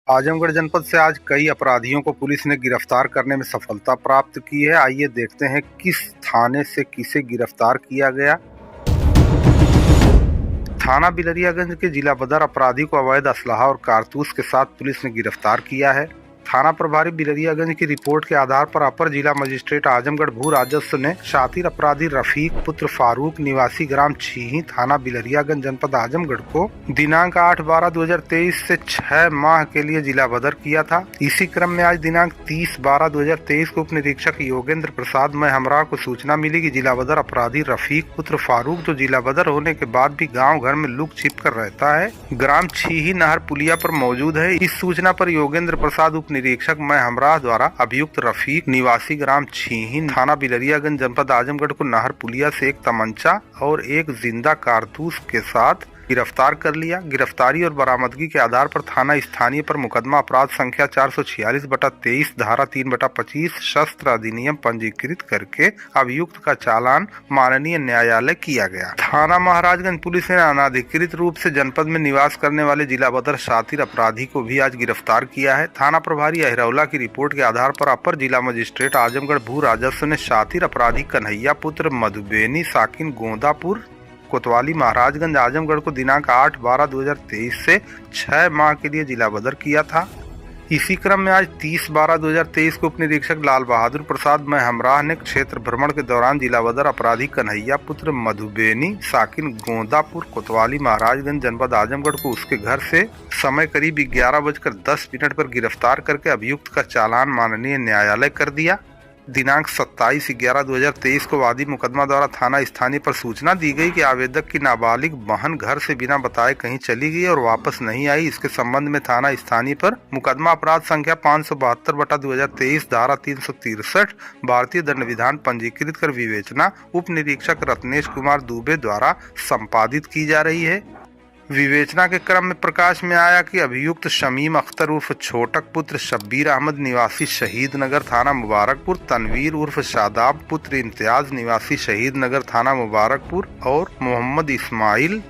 आजमगढ़ जनपद से आज कई अपराधियों को पुलिस ने गिरफ्तार करने में सफलता प्राप्त की है। आइए देखते हैं किस थाने से किसे गिरफ्तार किया गया। थाना बिलरियागंज के जिला बदर अपराधी को अवैध असलहा और कारतूस के साथ पुलिस ने गिरफ्तार किया है। थाना प्रभारी बिलरियागंज की रिपोर्ट के आधार पर अपर जिला मजिस्ट्रेट आजमगढ़ भू राजस्व ने शातिर अपराधी रफीक पुत्र फारूक निवासी ग्राम छीही थाना बिलरियागंज जनपद आजमगढ़ को दिनांक 8/12/2023 से 6 माह के लिए जिला बदर किया था। इसी क्रम में आज दिनांक 30/12/2023 को उप निरीक्षक योगेंद्र प्रसाद हमरा को सूचना मिली कि जिला बदर अपराधी रफीक पुत्र फारूक जो जिला बदर होने के बाद भी गाँव घर में लुक छिप कर रहता है, ग्राम छीही नहर पुलिया पर मौजूद है। इस सूचना पर योगेंद्र प्रसाद उप निरीक्षक हमरा द्वारा अभियुक्त रफीक निवासी ग्राम छीही थाना बिलरियागंज जनपद आजमगढ़ को नहर पुलिया से एक तमंचा और एक जिंदा कारतूस के साथ गिरफ्तार कर लिया। गिरफ्तारी और बरामदगी के आधार पर थाना स्थानीय पर मुकदमा अपराध संख्या 446/23 धारा 3/25 शस्त्र अधिनियम पंजीकृत करके अभियुक्त का चालान माननीय न्यायालय किया गया। थाना महाराजगंज पुलिस ने अनाधिकृत रूप से जनपद में निवास करने वाले जिला बदर शातिर अपराधी को भी आज गिरफ्तार किया है। थाना प्रभारी अहिरौला की रिपोर्ट के आधार पर अपर जिला मजिस्ट्रेट आजमगढ़ भू राजस्व ने शातिर अपराधी कन्हैया पुत्र मधुबेनी साकिन गोंदापुर कोतवाली महाराजगंज आजमगढ़ को दिनांक 8/12/2023 से 6 माह के लिए जिला बदर किया था। इसी क्रम में आज 30/12/2023 को उप निरीक्षक लाल बहादुर प्रसाद हमरा ने क्षेत्र भ्रमण के दौरान जिला बदर अपराधी कन्हैया पुत्र मधुबेनी साकिन गोंदापुर कोतवाली महाराजगंज जनपद आजमगढ़ को उसके घर से समय करीब 11:10 पर गिरफ्तार करके अभियुक्त का चालान माननीय न्यायालय कर दिया। दिनांक 27/11/2023 को वादी मुकदमा द्वारा थाना स्थानीय पर सूचना दी गई कि आवेदक की नाबालिग बहन घर से बिना बताए कहीं चली गई और वापस नहीं आई। इसके संबंध में थाना स्थानीय पर मुकदमा अपराध संख्या 572/2023 धारा 363 भारतीय दंड विधान पंजीकृत कर विवेचना उप निरीक्षक रत्नेश कुमार दुबे द्वारा संपादित की जा रही है। विवेचना के क्रम में प्रकाश में आया कि अभियुक्त शमीम अख्तर उर्फ छोटक पुत्र शब्बीर अहमद निवासी शहीद नगर थाना मुबारकपुर, तनवीर उर्फ शादाब पुत्र इम्तियाज निवासी शहीद नगर थाना मुबारकपुर और मोहम्मद इस्माइल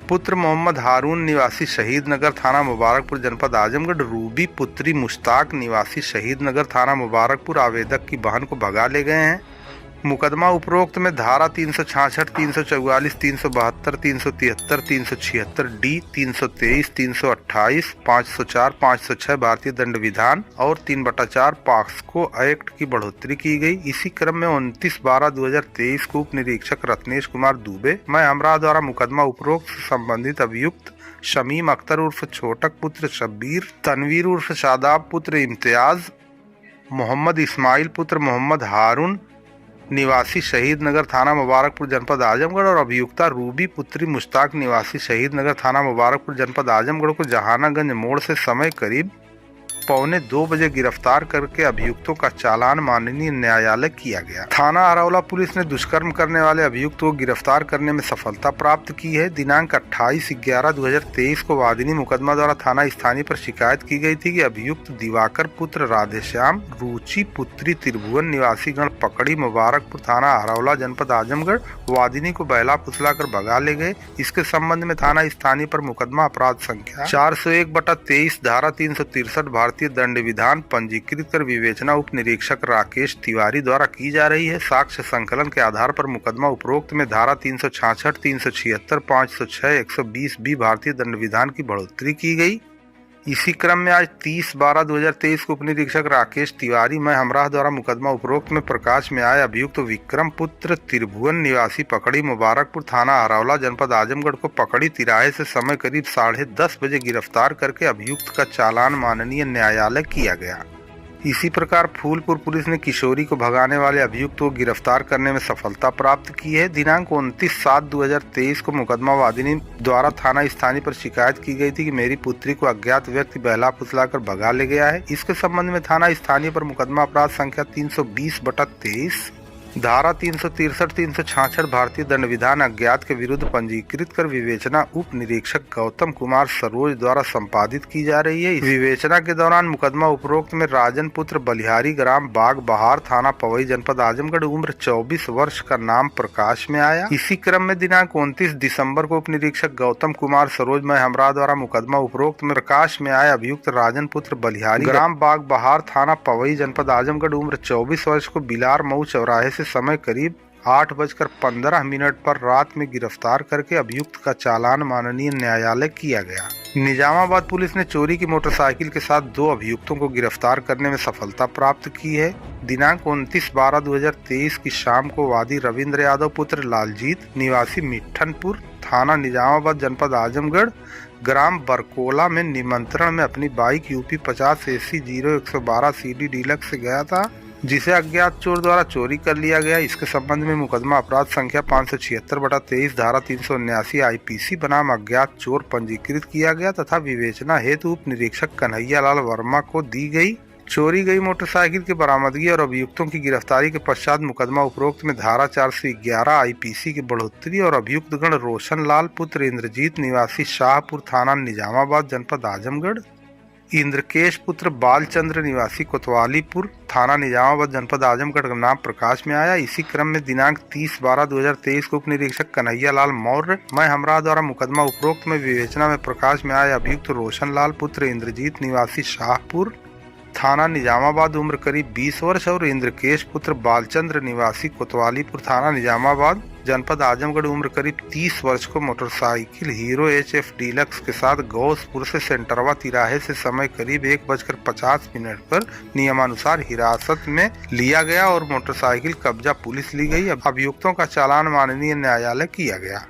पुत्र मोहम्मद हारून निवासी शहीद नगर थाना मुबारकपुर जनपद आजमगढ़, रूबी पुत्री मुश्ताक निवासी शहीद नगर थाना मुबारकपुर आवेदक की बहन को भगा ले गए हैं। मुकदमा उपरोक्त में धारा 366, 344, 372, 373, 376 डी, 323, 328, 504, 506 भारतीय दंड विधान और 3/4 पॉक्सो एक्ट की बढ़ोतरी की गई। इसी क्रम में 29/12/2023 को उप निरीक्षक रत्नेश कुमार दुबे हमरा द्वारा मुकदमा उपरोक्त से संबंधित अभियुक्त शमीम अख्तर उर्फ छोटक पुत्र शब्बीर, तनवीर उर्फ शादाब पुत्र इम्तियाज, मोहम्मद इस्माइल पुत्र मोहम्मद हारून निवासी शहीद नगर थाना मुबारकपुर जनपद आजमगढ़ और अभियुक्ता रूबी पुत्री मुश्ताक निवासी शहीद नगर थाना मुबारकपुर जनपद आजमगढ़ को जहानागंज मोड़ से समय करीब 1:45 बजे गिरफ्तार करके अभियुक्तों का चालान माननीय न्यायालय किया गया। थाना अरौला पुलिस ने दुष्कर्म करने वाले अभियुक्त को गिरफ्तार करने में सफलता प्राप्त की है। दिनांक 28/11/2023 को वादिनी मुकदमा द्वारा थाना स्थानीय पर शिकायत की गई थी कि अभियुक्त दिवाकर पुत्र राधेश्याम रुचि पुत्री त्रिभुवन निवासी गण पकड़ी मुबारकपुर थाना अरौला जनपद आजमगढ़ वादिनी को बहला फुसला कर भगा ले गए। इसके संबंध में थाना स्थानीय पर मुकदमा अपराध संख्या 401/23 धारा 363 भारतीय दंड विधान पंजीकृत कर विवेचना उप निरीक्षक राकेश तिवारी द्वारा की जा रही है। साक्ष्य संकलन के आधार पर मुकदमा उपरोक्त में धारा 366, 376, 506, 120 बी भारतीय दंड विधान की बढ़ोतरी की गई। इसी क्रम में आज 30/12/2023 को उप निरीक्षक राकेश तिवारी हमरा द्वारा मुकदमा उपरोक्त में प्रकाश में आए अभियुक्त विक्रम पुत्र त्रिभुवन निवासी पकड़ी मुबारकपुर थाना अरौला जनपद आजमगढ़ को पकड़ी तिराहे से समय करीब 10:30 बजे गिरफ्तार करके अभियुक्त का चालान माननीय न्यायालय किया गया। इसी प्रकार फूलपुर पुलिस ने किशोरी को भगाने वाले अभियुक्त को गिरफ्तार करने में सफलता प्राप्त की है। दिनांक 29/7/2023 को मुकदमा वादिनी द्वारा थाना स्थानीय पर शिकायत की गई थी कि मेरी पुत्री को अज्ञात व्यक्ति बहला फुसला कर भगा ले गया है। इसके संबंध में थाना स्थानीय पर मुकदमा अपराध संख्या 320/23 धारा 363, 366 भारतीय दंड विधान अज्ञात के विरुद्ध पंजीकृत कर विवेचना उप निरीक्षक गौतम कुमार सरोज द्वारा संपादित की जा रही है। विवेचना के दौरान मुकदमा उपरोक्त में राजन पुत्र बलिहारी, ग्राम बाग बहार, थाना पवई, जनपद आजमगढ़, उम्र 24 वर्ष का नाम प्रकाश में आया। इसी क्रम में दिनांक 29 दिसंबर को उप निरीक्षक गौतम कुमार सरोज मैं हमरा द्वारा मुकदमा उपरोक्त में प्रकाश में आए अभियुक्त राजन पुत्र बलिहारी, ग्राम बाग बहार, थाना पवई, जनपद आजमगढ़, उम्र 24 वर्ष को बिलार मऊ चौराहे से समय करीब 8:15 पर रात में गिरफ्तार करके अभियुक्त का चालान माननीय न्यायालय किया गया। निजामाबाद पुलिस ने चोरी की मोटरसाइकिल के साथ 2 अभियुक्तों को गिरफ्तार करने में सफलता प्राप्त की है। दिनांक 29/12/2023 की शाम को वादी रविंद्र यादव पुत्र लालजीत निवासी मिठनपुर, थाना निजामाबाद, जनपद आजमगढ़, ग्राम बरकोला में निमंत्रण में अपनी bike UP 50 AC 0112 CD deluxe से गया था, जिसे अज्ञात चोर द्वारा चोरी कर लिया गया। इसके संबंध में मुकदमा अपराध संख्या 576/23 धारा 379 IPC बनाम अज्ञात चोर पंजीकृत किया गया तथा विवेचना हेतु उप निरीक्षक कन्हैया लाल वर्मा को दी गई। चोरी गई मोटरसाइकिल की बरामदगी और अभियुक्तों की गिरफ्तारी के पश्चात मुकदमा उपरोक्त में धारा 411 IPC की बढ़ोतरी और अभियुक्त गण रोशन लाल पुत्र इंद्रजीत निवासी शाहपुर, थाना निजामाबाद, जनपद आजमगढ़, इंद्रकेश पुत्र बालचंद्र निवासी कोतवालीपुर, थाना निजामाबाद, जनपद आजमगढ़ का नाम प्रकाश में आया। इसी क्रम में दिनांक 30/12/2023 को उप निरीक्षक कन्हैया लाल मौर्य मैं हमरा द्वारा मुकदमा उपरोक्त में विवेचना में प्रकाश में आए अभियुक्त रोशन लाल पुत्र इंद्रजीत निवासी शाहपुर, थाना निजामाबाद, उम्र करीब 20 वर्ष और इंद्रकेश पुत्र बालचंद्र निवासी कोतवालीपुर, थाना निजामाबाद, जनपद आजमगढ़, उम्र करीब 30 वर्ष को मोटरसाइकिल हीरो HF डीलक्स के साथ गौसपुर से सेंटरवा तिराहे से समय करीब 1:50 पर नियमानुसार हिरासत में लिया गया और मोटरसाइकिल कब्जा पुलिस ली गई। अभियुक्तों का चालान माननीय न्यायालय किया गया।